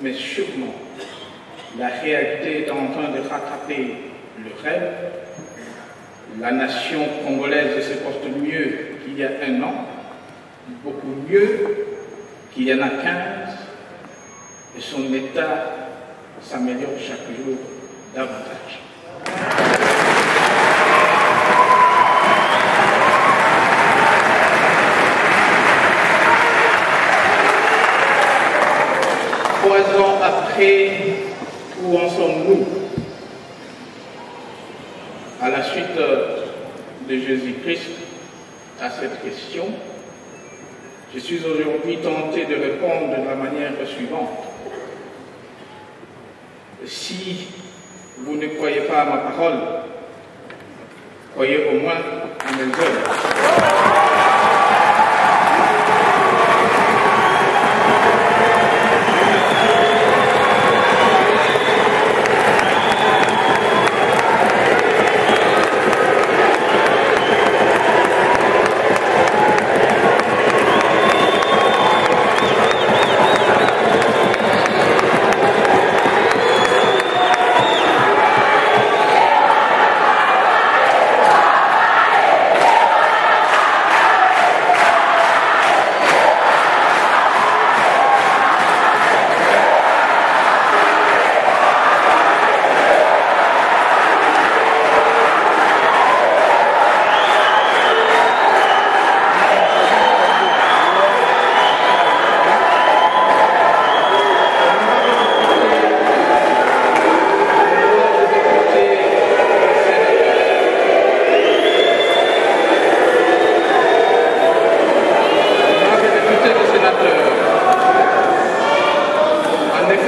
mais sûrement, la réalité est en train de rattraper le rêve. La nation congolaise se porte mieux qu'il y a un an, beaucoup mieux qu'il y en a 15, et son état s'améliore chaque jour davantage. Trois ans après, où en sommes-nous? À la suite de Jésus-Christ à cette question, je suis aujourd'hui tenté de répondre de la manière suivante. Si vous ne croyez pas à ma parole, croyez au moins à mes œuvres.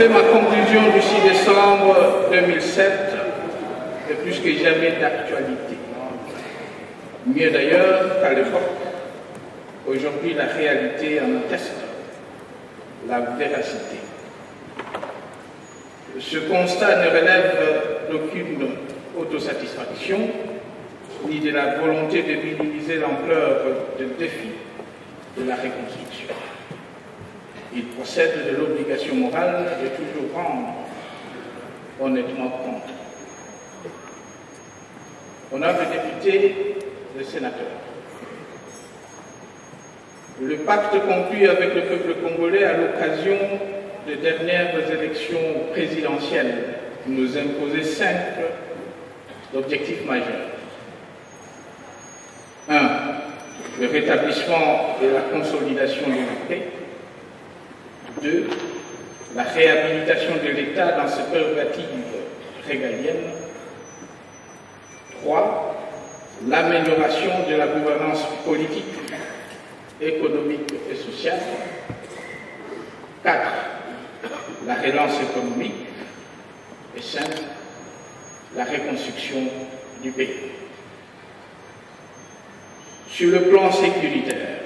Ma conclusion du 6 décembre 2007 est plus que jamais d'actualité. Mieux d'ailleurs qu'à l'époque. Aujourd'hui, la réalité en atteste la véracité. Ce constat ne relève d'aucune autosatisfaction, ni de la volonté de minimiser l'ampleur des défis de la reconstruction. Il procède de l'obligation morale de toujours rendre honnêtement compte. Honorables députés et sénateurs, le pacte conclu avec le peuple congolais à l'occasion des dernières élections présidentielles nous imposait 5 objectifs majeurs. 1. Le rétablissement et la consolidation de la paix. 2. La réhabilitation de l'État dans ses prérogatives régaliennes. 3. L'amélioration de la gouvernance politique, économique et sociale. 4. La relance économique. Et 5. La reconstruction du pays. Sur le plan sécuritaire,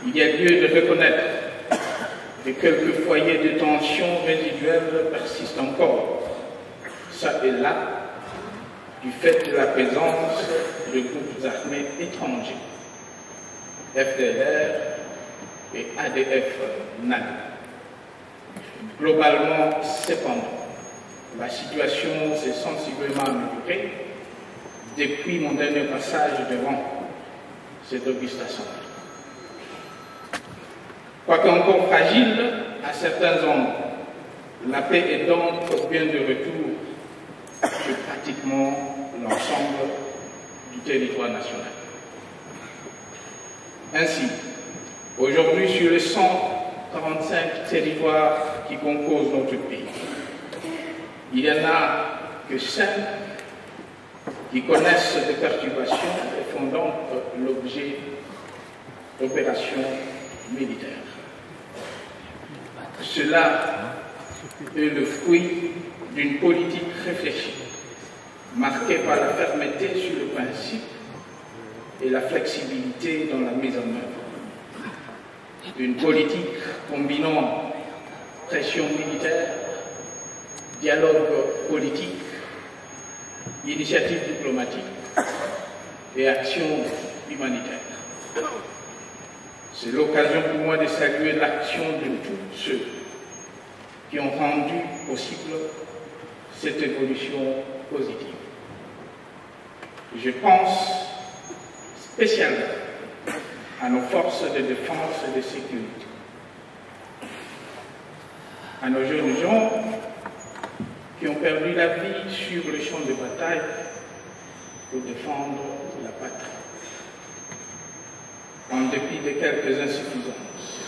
il y a lieu de reconnaître que quelques foyers de tension résiduelle persistent encore, ça et là, du fait de la présence de groupes armés étrangers, FDLR et ADF-NAD. Globalement, cependant, la situation s'est sensiblement améliorée depuis mon dernier passage devant cette auguste assemblée. Quoique encore fragile à certains endroits, la paix est donc bien de retour sur pratiquement l'ensemble du territoire national. Ainsi, aujourd'hui, sur les 145 territoires qui composent notre pays, il n'y en a que 5 qui connaissent des perturbations et font donc l'objet d'opérations militaires. Cela est le fruit d'une politique réfléchie, marquée par la fermeté sur le principe et la flexibilité dans la mise en œuvre. Une politique combinant pression militaire, dialogue politique, initiative diplomatique et action humanitaire. C'est l'occasion pour moi de saluer l'action de tous ceux qui ont rendu possible cette évolution positive. Je pense spécialement à nos forces de défense et de sécurité, à nos jeunes gens qui ont perdu la vie sur le champ de bataille pour défendre la patrie. En dépit de quelques insuffisances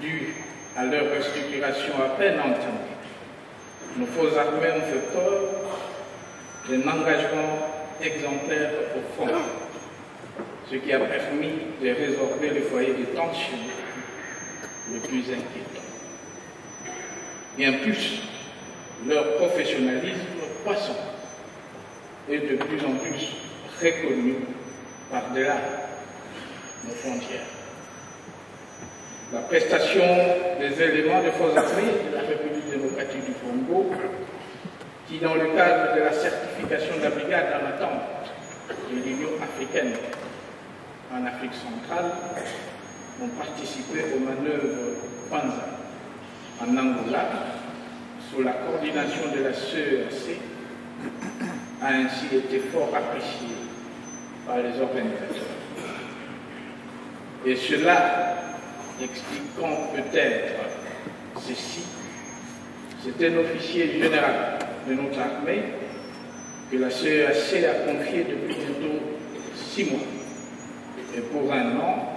dues à leur restructuration à peine entendue, nos forces armées ont fait preuve d'un engagement exemplaire au front, ce qui a permis de résorber les foyers de tension les plus inquiétants. Bien plus, leur professionnalisme croissant est de plus en plus reconnu par-delà nos frontières. La prestation des éléments des forces armées de la République démocratique du Congo, qui, dans le cadre de la certification de la brigade en attente de l'Union africaine en Afrique centrale, ont participé aux manœuvres Panza en Angola, sous la coordination de la CEAC, a ainsi été fort apprécié par les organisateurs. Et cela expliquant peut-être ceci, c'est un officier général de notre armée que la CEAC a confié depuis bientôt 6 mois et pour un an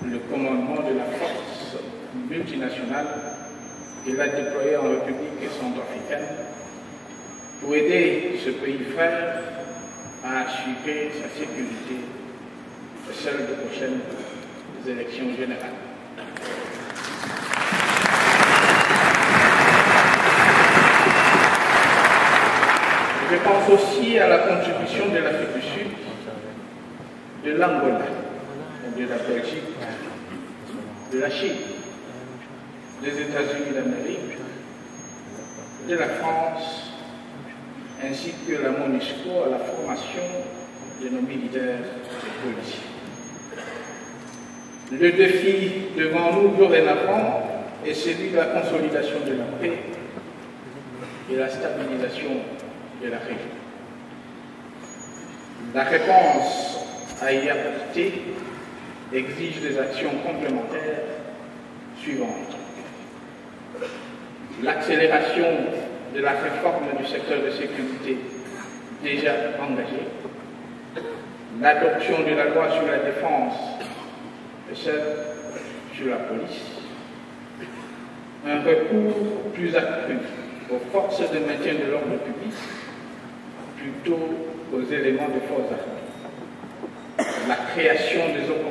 le commandement de la force multinationale qu'il a déployée en République centrafricaine pour aider ce pays frère à assurer sa sécurité et celle des prochaines élections générales. Je pense aussi à la contribution de l'Afrique du Sud, de l'Angola, de la Belgique, de la Chine, des États-Unis d'Amérique, de la France, ainsi que la MONUSCO à la formation de nos militaires et policiers. Le défi devant nous dorénavant est celui de la consolidation de la paix et la stabilisation de la région. La réponse à y apporter exige des actions complémentaires suivantes. L'accélération de la réforme du secteur de sécurité déjà engagée, l'adoption de la loi sur la défense et celle sur la police, un recours plus accru aux forces de maintien de l'ordre public plutôt qu'aux éléments de force armées, la création des opportunités